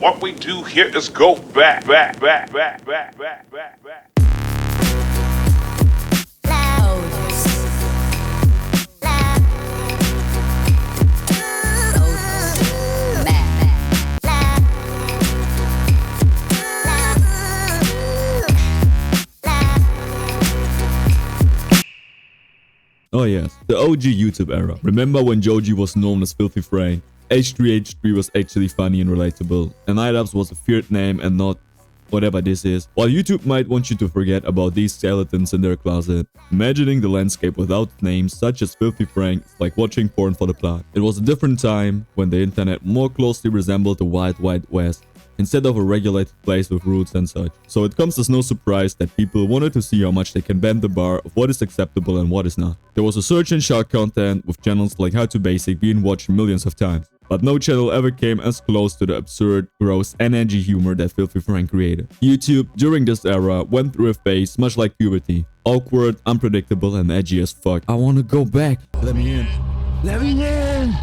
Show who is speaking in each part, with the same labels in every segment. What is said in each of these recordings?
Speaker 1: What we do here is go back.
Speaker 2: Oh yes, the OG YouTube era. Remember when Joji was known as Filthy Frank? H3H3 was actually funny and relatable, and Idubbbz was a feared name and not whatever this is. While YouTube might want you to forget about these skeletons in their closet, imagining the landscape without names such as Filthy Frank is like watching porn for the plot. It was a different time when the internet more closely resembled the Wild Wild West instead of a regulated place with rules and such. So it comes as no surprise that people wanted to see how much they can bend the bar of what is acceptable and what is not. There was a surge in shock content with channels like How to Basic being watched millions of times. But no channel ever came as close to the absurd, gross, and edgy humor that Filthy Frank created. YouTube, during this era, went through a phase much like puberty. Awkward, unpredictable, and edgy as fuck. I wanna go back. Let me in. Let me in!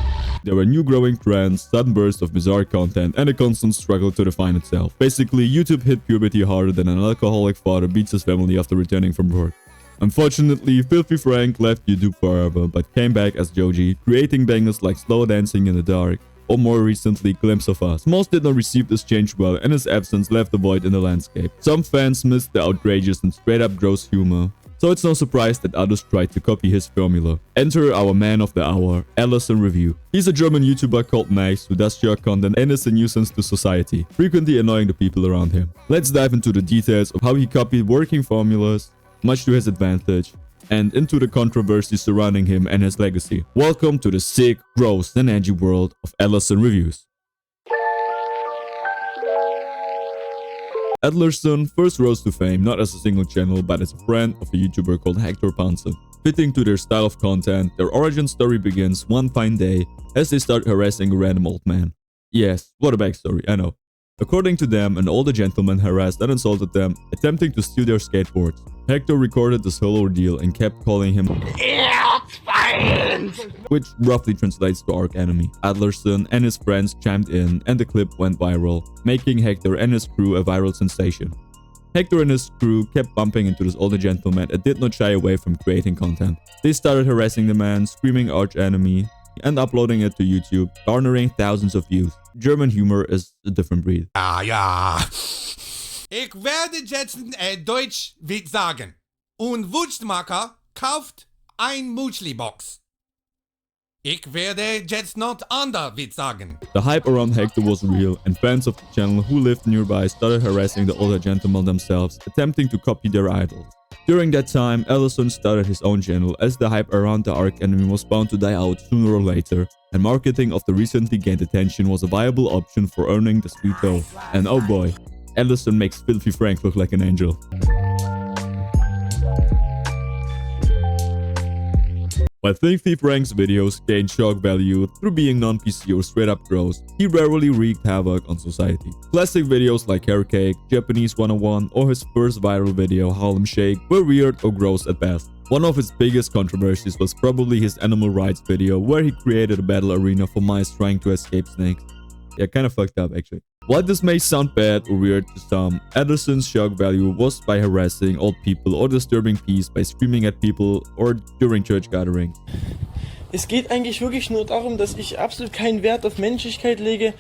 Speaker 2: There were new growing trends, sudden bursts of bizarre content, and a constant struggle to define itself. Basically, YouTube hit puberty harder than an alcoholic father beats his family after returning from work. Unfortunately, Filthy Frank left YouTube forever, but came back as Joji, creating bangers like Slow Dancing in the Dark, or more recently, Glimpse of Us. Most did not receive this change well, and his absence left a void in the landscape. Some fans missed the outrageous and straight-up gross humor, so it's no surprise that others tried to copy his formula. Enter our man of the hour, Adlersson Review. He's a German YouTuber called Max who does shock content and is a nuisance to society, frequently annoying the people around him. Let's dive into the details of how he copied working formulas, much to his advantage, and into the controversy surrounding him and his legacy. Welcome to the sick, gross, and edgy world of Adlersson Reviews. Adlersson first rose to fame not as a single channel but as a friend of a YouTuber called Hector Panzer. Fitting to their style of content, their origin story begins one fine day as they start harassing a random old man. Yes, what a backstory, I know. According to them, an older gentleman harassed and insulted them, attempting to steal their skateboards. Hector recorded this whole ordeal and kept calling him which roughly translates to arch enemy. Adlersson and his friends chimed in and the clip went viral, making Hector and his crew a viral sensation. Hector and his crew kept bumping into this older gentleman and did not shy away from creating content. They started harassing the man, screaming arch enemy, and uploading it to YouTube, garnering thousands of views. German humor is a different breed.
Speaker 3: Ja. Ich werde jetzt Deutsch sagen. Und Wurstmacher kauft ein Muesli-Box. Ich werde jetzt not under sagen.
Speaker 2: The hype around Hector was real, and fans of the channel who lived nearby started harassing the older gentlemen themselves, attempting to copy their idols. During that time, Adlersson started his own channel as the hype around the arch enemy was bound to die out sooner or later, and marketing of the recently gained attention was a viable option for earning the sweet dough. And oh boy, Adlersson makes Filthy Frank look like an angel. While Filthy Frank's videos gained shock value through being non-PC or straight up gross, he rarely wreaked havoc on society. Classic videos like Hair Cake, Japanese 101, or his first viral video Harlem Shake were weird or gross at best. One of his biggest controversies was probably his animal rights video where he created a battle arena for mice trying to escape snakes. Yeah, kind of fucked up actually. While this may sound bad or weird to some, Adlersson's shock value was by harassing old people or disturbing peace by screaming at people or during church gatherings.
Speaker 4: Es geht eigentlich wirklich nur darum, dass ich absolut keinen Wert auf Menschlichkeit lege,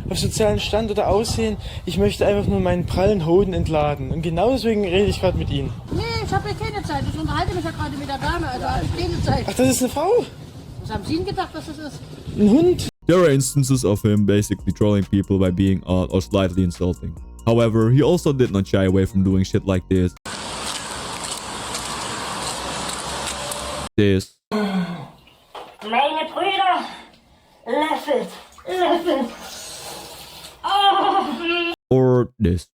Speaker 4: auf sozialen Stand oder Aussehen. Ich möchte einfach nur meinen prallen Hoden entladen. Und genau deswegen rede ich gerade mit Ihnen.
Speaker 5: Nee, ich habe ja keine Zeit. Ich unterhalte mich ja gerade mit der Dame, also habe ich keine Zeit.
Speaker 4: Ach, das ist eine Frau?
Speaker 5: Was haben Sie denn gedacht, was das ist?
Speaker 4: Ein Hund?
Speaker 2: There are instances of him basically trolling people by being odd or slightly insulting. However, he also did not shy away from doing shit like this.
Speaker 5: Meine Brüder! Löffelt! Oh.
Speaker 2: Or this.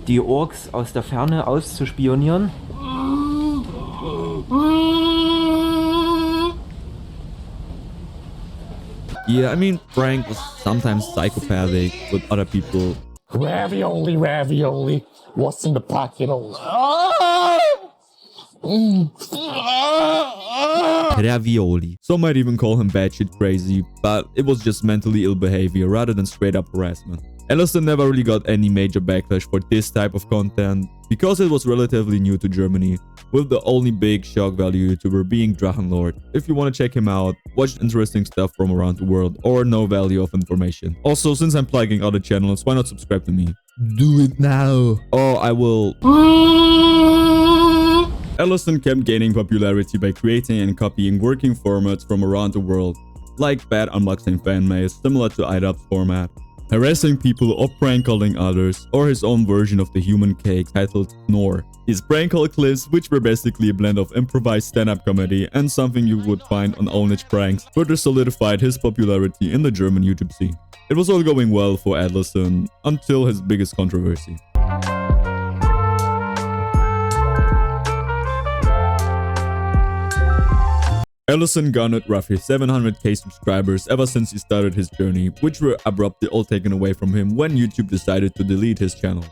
Speaker 6: Die Orks aus der Ferne auszuspionieren.
Speaker 2: Yeah, I mean, Frank was sometimes psychopathic with other people.
Speaker 7: Ravioli, what's in the pocket?
Speaker 2: Ravioli. Some might even call him batshit crazy, but it was just mentally ill behavior rather than straight up harassment. Adlersson never really got any major backlash for this type of content because it was relatively new to Germany, with the only big shock value YouTuber being Drachenlord. If you want to check him out, watch interesting stuff from around the world, or no value of information. Also, since I'm plugging other channels, why not subscribe to me? Do it now, or I will. Adlersson kept gaining popularity by creating and copying working formats from around the world, like bad unboxing fanmails similar to IDubbbz's format, harassing people or prank calling others, or his own version of the human cake titled Snore. His prank call clips, which were basically a blend of improvised stand-up comedy and something you would find on Olnich pranks, further solidified his popularity in the German YouTube scene. It was all going well for Adlersson until his biggest controversy. Adlersson garnered roughly 700k subscribers ever since he started his journey, which were abruptly all taken away from him when YouTube decided to delete his channel.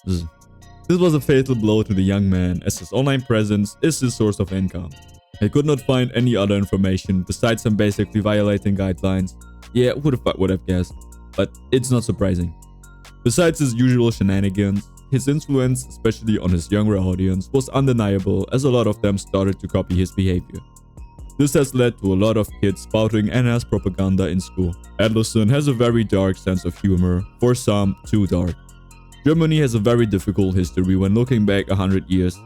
Speaker 2: This was a fatal blow to the young man, as his online presence is his source of income. He could not find any other information besides him basically violating guidelines. Yeah, who the fuck would have guessed? But it's not surprising. Besides his usual shenanigans, his influence, especially on his younger audience, was undeniable, as a lot of them started to copy his behavior. This has led to a lot of kids spouting NS propaganda in school. Adlersson has a very dark sense of humor, for some too dark. Germany has a very difficult history when looking back 100 years.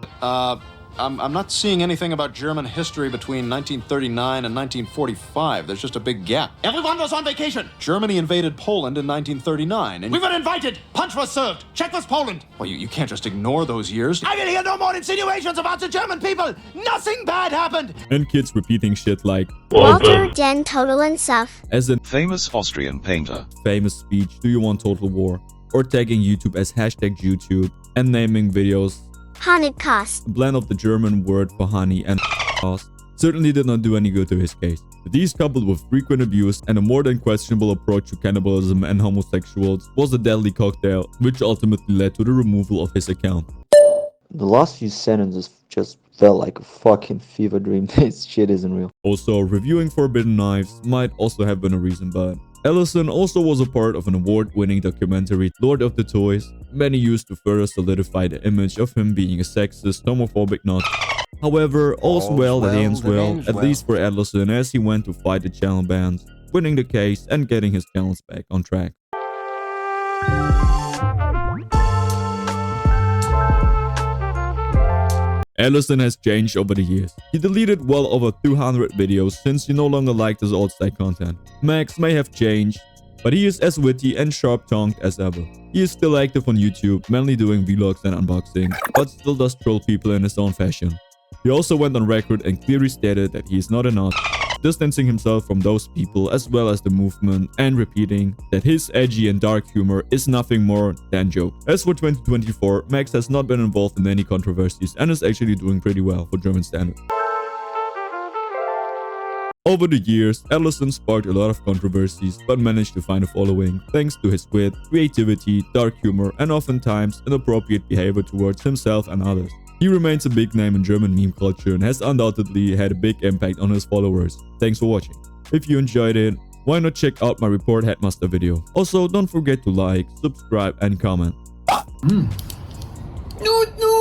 Speaker 7: I'm not seeing anything about German history between 1939 and 1945. There's just a big gap.
Speaker 8: Everyone was on vacation.
Speaker 7: Germany invaded Poland in 1939, and
Speaker 8: We were invited. Punch was served. Czech was Poland.
Speaker 7: well, you can't just ignore those years.
Speaker 8: I will hear no more insinuations about the German people. Nothing bad happened.
Speaker 2: And kids repeating shit like
Speaker 9: Walter Den Total and Stuff.
Speaker 2: as in
Speaker 10: Famous Austrian painter.
Speaker 2: famous speech, "Do you want total war?" or tagging YouTube as #YouTube and naming videos
Speaker 9: Haunted Cost.
Speaker 2: a blend of the German word for honey and cost, certainly did not do any good to his case. These, coupled with frequent abuse and a more than questionable approach to cannibalism and homosexuals, was a deadly cocktail, which ultimately led to the removal of his account.
Speaker 11: The last few sentences just felt like a fucking fever dream. This shit isn't real.
Speaker 2: Also, reviewing Forbidden Knives might also have been a reason, but Adlersson also was a part of an award-winning documentary, Lord of the Toys, many used to further solidify the image of him being a sexist, homophobic Nazi. However, all's well that ends well, at least for Adlersson, as he went to fight the channel bans, winning the case and getting his channels back on track. Adlersson has changed over the years. He deleted well over 200 videos since he no longer liked his old style content. Max may have changed, but he is as witty and sharp-tongued as ever. He is still active on YouTube, mainly doing vlogs and unboxing, but still does troll people in his own fashion. He also went on record and clearly stated that he is not a Nazi, distancing himself from those people as well as the movement, and repeating that his edgy and dark humor is nothing more than joke. As for 2024, Max has not been involved in any controversies and is actually doing pretty well for German standards. Over the years, Adlersson sparked a lot of controversies but managed to find a following thanks to his wit, creativity, dark humor, and oftentimes inappropriate behavior towards himself and others. He remains a big name in German meme culture and has undoubtedly had a big impact on his followers. Thanks for watching. If you enjoyed it, why not check out my Report Headmaster video. Also, don't forget to like, subscribe, and comment.
Speaker 3: Nut, nut.